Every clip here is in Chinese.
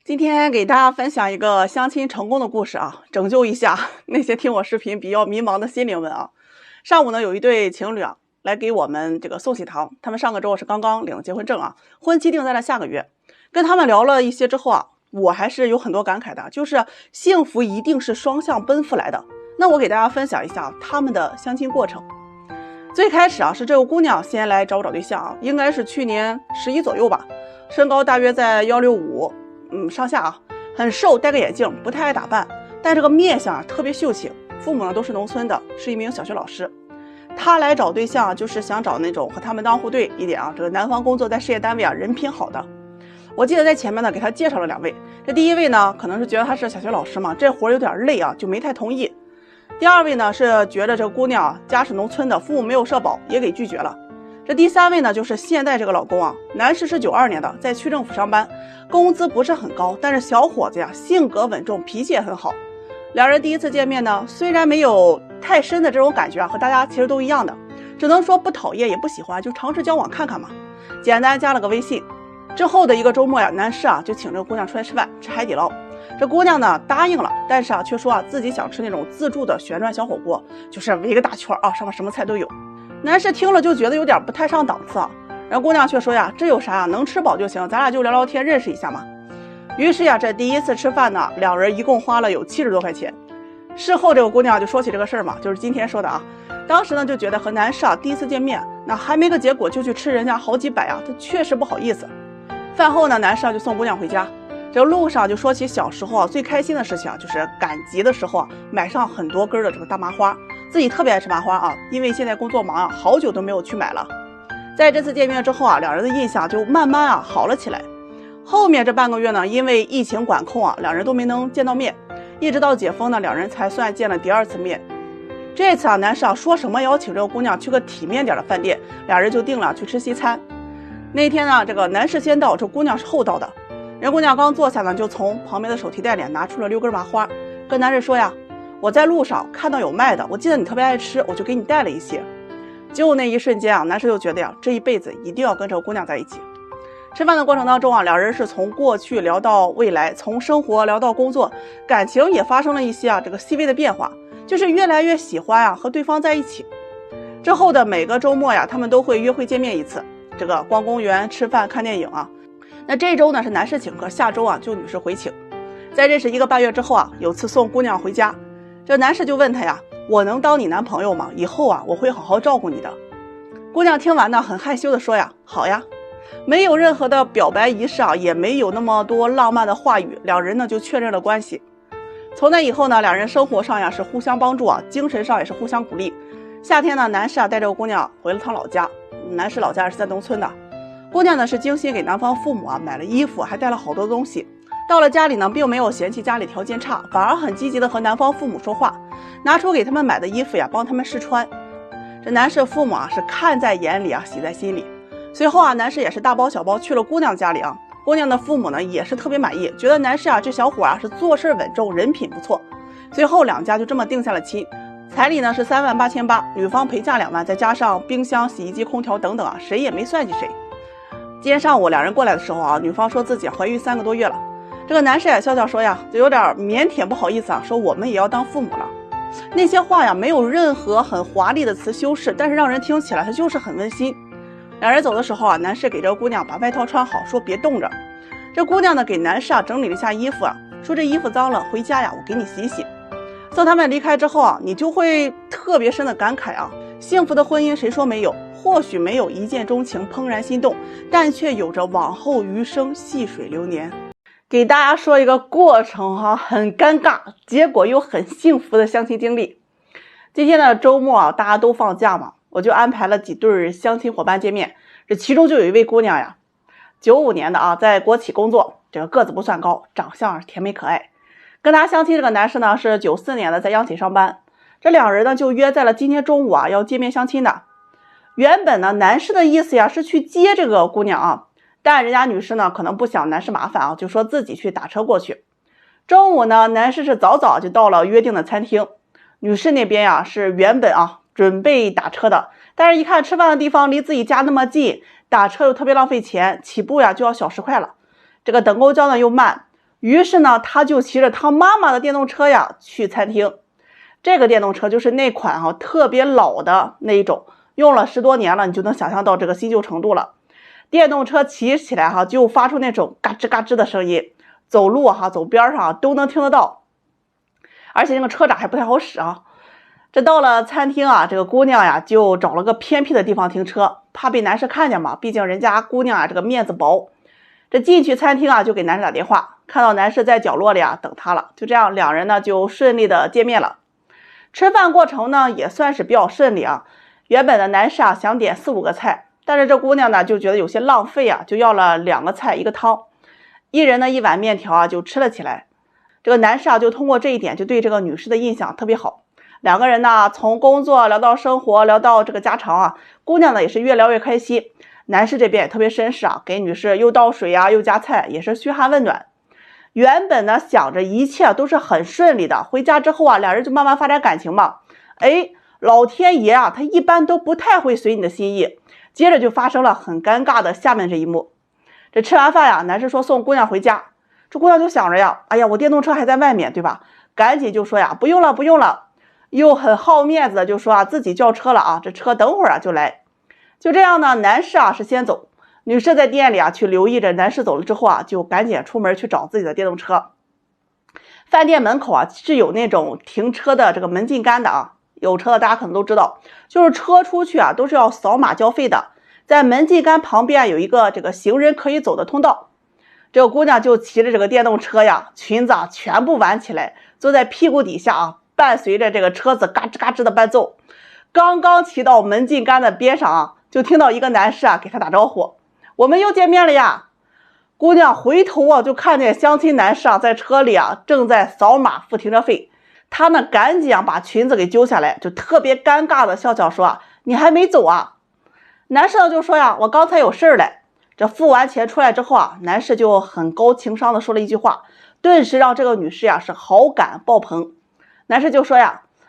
今天给大家分享一个相亲成功的故事啊，拯救一下那些听我视频比较迷茫的心灵们啊。上午呢，有一对情侣啊来给我们这个送喜糖，他们上个周是刚刚领了结婚证啊，婚期定在了下个月。跟他们聊了一些之后啊，我还是有很多感慨的，就是幸福一定是双向奔赴来的。那我给大家分享一下他们的相亲过程。最开始啊，是这个姑娘先来找我找对象啊，应该是去年11左右吧，身高大约在165。上下啊，很瘦，戴个眼镜，不太爱打扮，但这个面相啊特别秀气。父母呢都是农村的，是一名小学老师。他来找对象就是想找那种和他们当户对一点啊，这个男方工作在事业单位啊，人品好的。我记得在前面呢给他介绍了2位，这第一位呢可能是觉得他是小学老师嘛，这活有点累啊，就没太同意。第2位呢是觉得这个姑娘家是农村的，父母没有社保，也给拒绝了。这第3位呢，就是现在这个老公啊，男士是92年的，在区政府上班，工资不是很高，但是小伙子呀，性格稳重，脾气也很好。两人第一次见面呢，虽然没有太深的这种感觉啊，和大家其实都一样的，只能说不讨厌也不喜欢，就尝试交往看看嘛。简单加了个微信。之后的一个周末呀，男士啊就请这个姑娘出来吃饭，吃海底捞。这姑娘呢答应了，但是啊却说啊自己想吃那种自助的旋转小火锅，就是围个大圈啊，上面什么菜都有。男士听了就觉得有点不太上档次啊，然后姑娘却说呀，这有啥呀，能吃饱就行，咱俩就聊聊天认识一下嘛。于是呀，这第一次吃饭呢，两人一共花了有70多块钱。事后这个姑娘就说起这个事儿嘛，就是今天说的啊。当时呢就觉得和男士啊第一次见面，那还没个结果就去吃人家好几百啊，这确实不好意思。饭后呢，男士啊就送姑娘回家，这个路上就说起小时候啊最开心的事情啊，就是赶集的时候啊买上很多根的这个大麻花。自己特别爱吃麻花啊，因为现在工作忙啊，好久都没有去买了。在这次见面之后啊，两人的印象就慢慢啊好了起来。后面这半个月呢，因为疫情管控啊，两人都没能见到面，一直到解封呢，两人才算见了第2次面。这次啊，男士啊说什么邀请这个姑娘去个体面点的饭店，两人就定了去吃西餐。那天呢，这个男士先到，这姑娘是后到的。人姑娘刚坐下呢，就从旁边的手提袋里拿出了6根麻花，跟男士说呀，我在路上看到有卖的，我记得你特别爱吃，我就给你带了一些。就那一瞬间啊，男士就觉得呀，这一辈子一定要跟这个姑娘在一起。吃饭的过程当中啊，两人是从过去聊到未来，从生活聊到工作，感情也发生了一些这个细微的变化，就是越来越喜欢和对方在一起。之后的每个周末呀，他们都会约会见面一次，这个逛公园、吃饭、看电影啊。那这周呢是男士请客，下周啊就女士回请。在认识1个半月之后啊，有次送姑娘回家。这男士就问他呀，我能当你男朋友吗？以后啊我会好好照顾你的。姑娘听完呢很害羞的说呀，好呀。没有任何的表白仪式啊，也没有那么多浪漫的话语，两人呢就确认了关系。从那以后呢，两人生活上呀是互相帮助啊，精神上也是互相鼓励。夏天呢，男士啊带着姑娘回了趟老家，男士老家是在农村的。姑娘呢是精心给男方父母啊买了衣服，还带了好多东西。到了家里呢，并没有嫌弃家里条件差，反而很积极的和男方父母说话，拿出给他们买的衣服呀，帮他们试穿。这男士父母啊是看在眼里啊，喜在心里。随后啊，男士也是大包小包去了姑娘家里啊，姑娘的父母呢也是特别满意，觉得男士啊这小伙啊是做事稳重，人品不错。随后两家就这么定下了亲，彩礼呢是38800，女方陪嫁2万，再加上冰箱、洗衣机、空调等等啊，谁也没算计谁。今天上午两人过来的时候啊，女方说自己怀孕3个多月了。这个男士也笑笑说呀，就有点腼腆不好意思啊，说我们也要当父母了。那些话呀，没有任何很华丽的词修饰，但是让人听起来它就是很温馨。两人走的时候啊，男士给这个姑娘把外套穿好，说别冻着。这姑娘呢给男士啊整理了一下衣服啊，说这衣服脏了，回家呀我给你洗洗。送他们离开之后啊，你就会特别深的感慨啊，幸福的婚姻谁说没有？或许没有一见钟情、怦然心动，但却有着往后余生细水流年。给大家说一个过程哈，很尴尬，结果又很幸福的相亲经历。今天的周末啊，大家都放假嘛，我就安排了几对相亲伙伴见面。这其中就有一位姑娘呀，95年的啊，在国企工作，这个个子不算高，长相甜美可爱。跟她相亲这个男士呢是94年的，在央企上班。这两人呢就约在了今天中午啊要见面相亲的。原本呢男士的意思呀是去接这个姑娘啊，但人家女士呢可能不想男士麻烦啊，就说自己去打车过去。中午呢，男士是早早就到了约定的餐厅，女士那边呀是原本啊准备打车的，但是一看吃饭的地方离自己家那么近，打车又特别浪费钱，起步呀就要小10块了。这个等公交呢又慢，于是呢，他就骑着他妈妈的电动车呀去餐厅。这个电动车就是那款特别老的那一种，用了10多年了，你就能想象到这个新旧程度了。电动车骑起来就发出那种嘎吱嘎吱的声音，走路走边上都能听得到，而且那个车闸还不太好使啊。这到了餐厅这个姑娘呀就找了个偏僻的地方停车，怕被男士看见嘛，毕竟人家姑娘这个面子薄。这进去餐厅就给男士打电话，看到男士在角落里等他了，就这样两人呢就顺利的见面了。吃饭过程呢也算是比较顺利原本的男士想点4、5个菜，但是这姑娘呢就觉得有些浪费就要了2个菜1个汤，一人呢1碗面条就吃了起来。这个男士就通过这一点就对这个女士的印象特别好。2个人呢从工作聊到生活，聊到这个家常姑娘呢也是越聊越开心。男士这边也特别绅士给女士又倒水又夹菜，也是嘘寒问暖。原本呢想着一切都是很顺利的，回家之后两人就慢慢发展感情嘛。老天爷他一般都不太会随你的心意。接着就发生了很尴尬的下面这一幕。这吃完饭男士说送姑娘回家，这姑娘就想着哎呀，我电动车还在外面对吧，赶紧就说不用了不用了，又很好面子的就说自己叫车了这车等会儿就来。就这样呢，男士是先走，女士在店里去留意着男士走了之后就赶紧出门去找自己的电动车。饭店门口是有那种停车的这个门禁杆的有车的大家可能都知道，就是车出去都是要扫码交费的，在门禁杆旁边有一个这个行人可以走的通道。这个姑娘就骑着这个电动车裙子全部挽起来，坐在屁股底下伴随着这个车子嘎吱嘎吱的伴奏。刚刚骑到门禁杆的边上就听到一个男士给她打招呼，我们又见面了呀。姑娘回头就看见相亲男士在车里正在扫码付停车费。她呢赶紧把裙子给揪下来，就特别尴尬的笑笑说你还没走男士呢就说我刚才有事儿来。这付完钱出来之后男士就很高情商的说了一句话，顿时让这个女士是好感爆棚。男士就说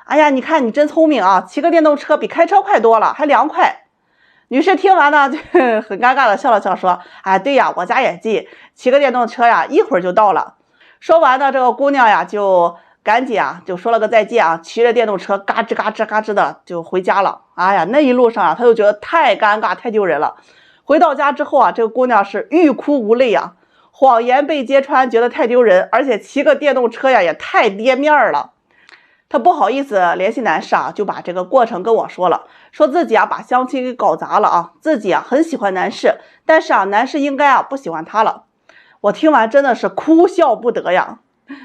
哎呀，你看你真聪明骑个电动车比开车快多了，还凉快。女士听完呢就很尴尬的笑了笑说对呀，我家也近，骑个电动车一会儿就到了。说完呢，这个姑娘就赶紧就说了个再见骑着电动车嘎吱嘎吱嘎吱的就回家了。哎呀，那一路上她就觉得太尴尬太丢人了。回到家之后这个姑娘是欲哭无泪谎言被揭穿，觉得太丢人，而且骑个电动车也太跌面了。她不好意思联系男士就把这个过程跟我说了，说自己把相亲给搞砸了自己很喜欢男士，但是男士应该不喜欢她了。我听完真的是哭笑不得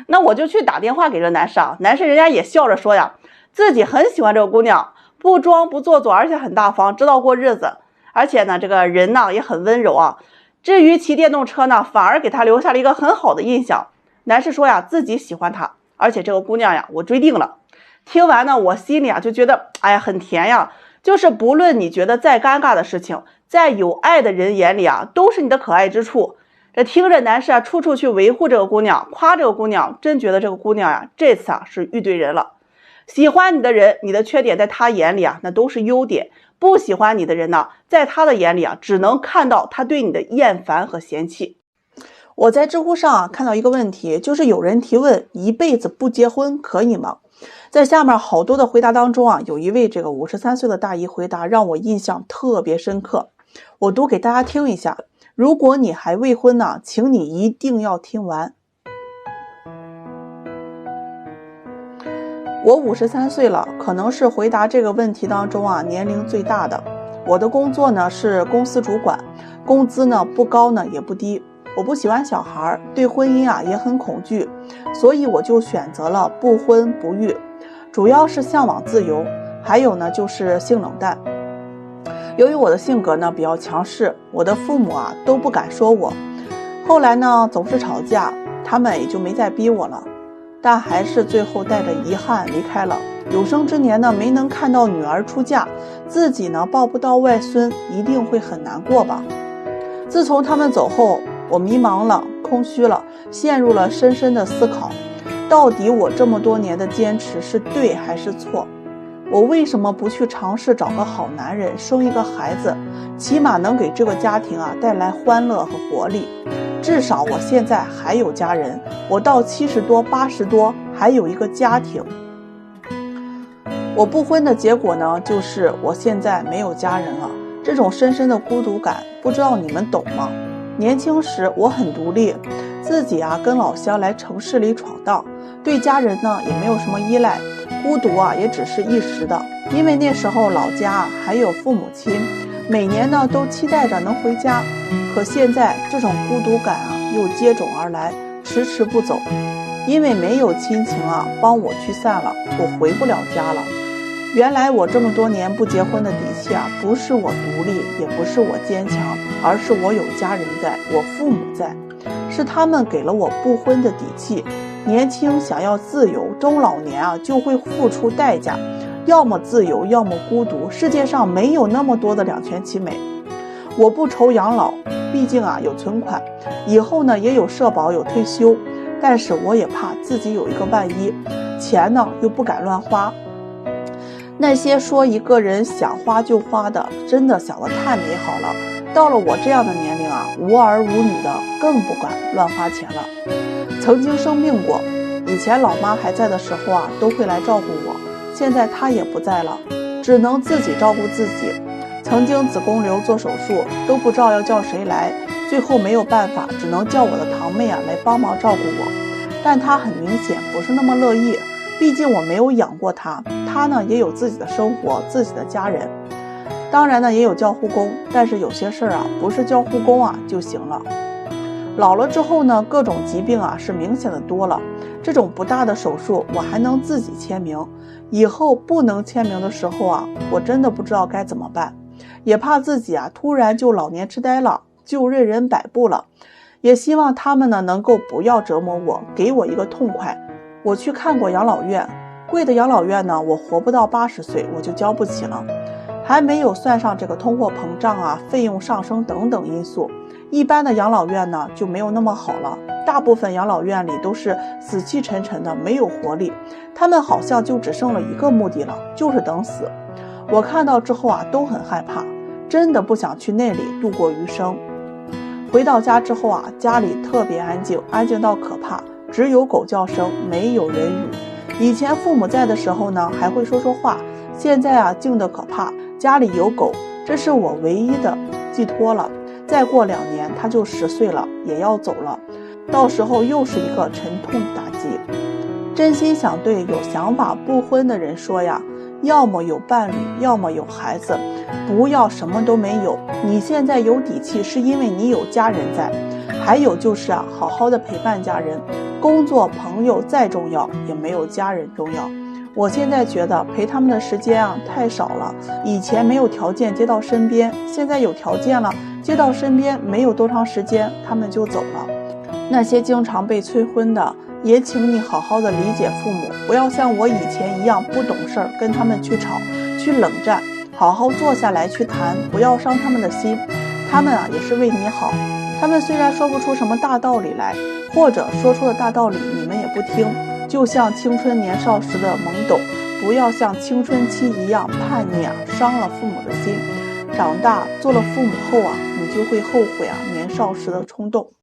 那我就去打电话给这男士男士人家也笑着说自己很喜欢这个姑娘，不装不做作，而且很大方，知道过日子，而且呢这个人呢也很温柔至于骑电动车呢，反而给他留下了一个很好的印象。男士说自己喜欢她，而且这个姑娘我追定了。听完呢，我心里就觉得哎呀很甜就是不论你觉得再尴尬的事情，在有爱的人眼里都是你的可爱之处。这听着男士处处去维护这个姑娘，夸这个姑娘，真觉得这个姑娘这次是遇对人了。喜欢你的人，你的缺点在他眼里那都是优点，不喜欢你的人呢，在他的眼里只能看到他对你的厌烦和嫌弃。我在知乎上看到一个问题，就是有人提问一辈子不结婚可以吗？在下面好多的回答当中有一位这个53岁的大姨回答让我印象特别深刻，我读给大家听一下。如果你还未婚呢，请你一定要听完。我53岁了，可能是回答这个问题当中年龄最大的。我的工作呢是公司主管，工资呢不高呢也不低。我不喜欢小孩，对婚姻也很恐惧，所以我就选择了不婚不育，主要是向往自由，还有呢就是性冷淡。由于我的性格呢比较强势，我的父母都不敢说我，后来呢总是吵架，他们也就没再逼我了，但还是最后带着遗憾离开了。有生之年呢没能看到女儿出嫁，自己呢抱不到外孙，一定会很难过吧。自从他们走后，我迷茫了，空虚了，陷入了深深的思考，到底我这么多年的坚持是对还是错？我为什么不去尝试找个好男人，生一个孩子，起码能给这个家庭带来欢乐和活力？至少我现在还有家人，我到70多、80多还有一个家庭。我不婚的结果呢，就是我现在没有家人了，这种深深的孤独感，不知道你们懂吗？年轻时我很独立，自己跟老乡来城市里闯荡，对家人呢也没有什么依赖，孤独也只是一时的，因为那时候老家还有父母亲，每年呢都期待着能回家。可现在这种孤独感又接踵而来，迟迟不走，因为没有亲情帮我驱散了，我回不了家了。原来我这么多年不结婚的底气不是我独立，也不是我坚强，而是我有家人在，我父母在，是他们给了我不婚的底气。年轻想要自由，中老年就会付出代价，要么自由，要么孤独。世界上没有那么多的两全其美。我不愁养老，毕竟有存款，以后呢也有社保，有退休，但是我也怕自己有一个万一，钱呢又不敢乱花。那些说一个人想花就花的，真的想得太美好了。到了我这样的年龄无儿无女的，更不敢乱花钱了。曾经生病过，以前老妈还在的时候都会来照顾我，现在她也不在了，只能自己照顾自己。曾经子宫瘤做手术，都不知道要叫谁来，最后没有办法，只能叫我的堂妹来帮忙照顾我，但她很明显不是那么乐意，毕竟我没有养过她，她呢也有自己的生活，自己的家人。当然呢也有叫护工，但是有些事儿不是叫护工就行了。老了之后呢，各种疾病是明显的多了，这种不大的手术我还能自己签名，以后不能签名的时候我真的不知道该怎么办，也怕自己突然就老年痴呆了，就任人摆布了。也希望他们呢能够不要折磨我，给我一个痛快。我去看过养老院，贵的养老院呢，我活不到80岁我就交不起了，还没有算上这个通货膨胀费用上升等等因素。一般的养老院呢就没有那么好了，大部分养老院里都是死气沉沉的，没有活力，他们好像就只剩了一个目的了，就是等死。我看到之后都很害怕，真的不想去那里度过余生。回到家之后家里特别安静，安静到可怕，只有狗叫声，没有人语。以前父母在的时候呢还会说说话，现在静得可怕，家里有狗，这是我唯一的寄托了。再过2年他就10岁了，也要走了，到时候又是一个沉痛打击。真心想对有想法不婚的人说要么有伴侣，要么有孩子，不要什么都没有。你现在有底气是因为你有家人在，还有就是好好的陪伴家人，工作朋友再重要也没有家人重要。我现在觉得陪他们的时间太少了，以前没有条件接到身边，现在有条件了，接到身边没有多长时间他们就走了。那些经常被催婚的，也请你好好的理解父母，不要像我以前一样不懂事儿，跟他们去吵去冷战，好好坐下来去谈，不要伤他们的心。他们也是为你好，他们虽然说不出什么大道理来，或者说出的大道理你们也不听，就像青春年少时的懵懂，不要像青春期一样叛逆伤了父母的心。长大做了父母后你就会后悔年少时的冲动。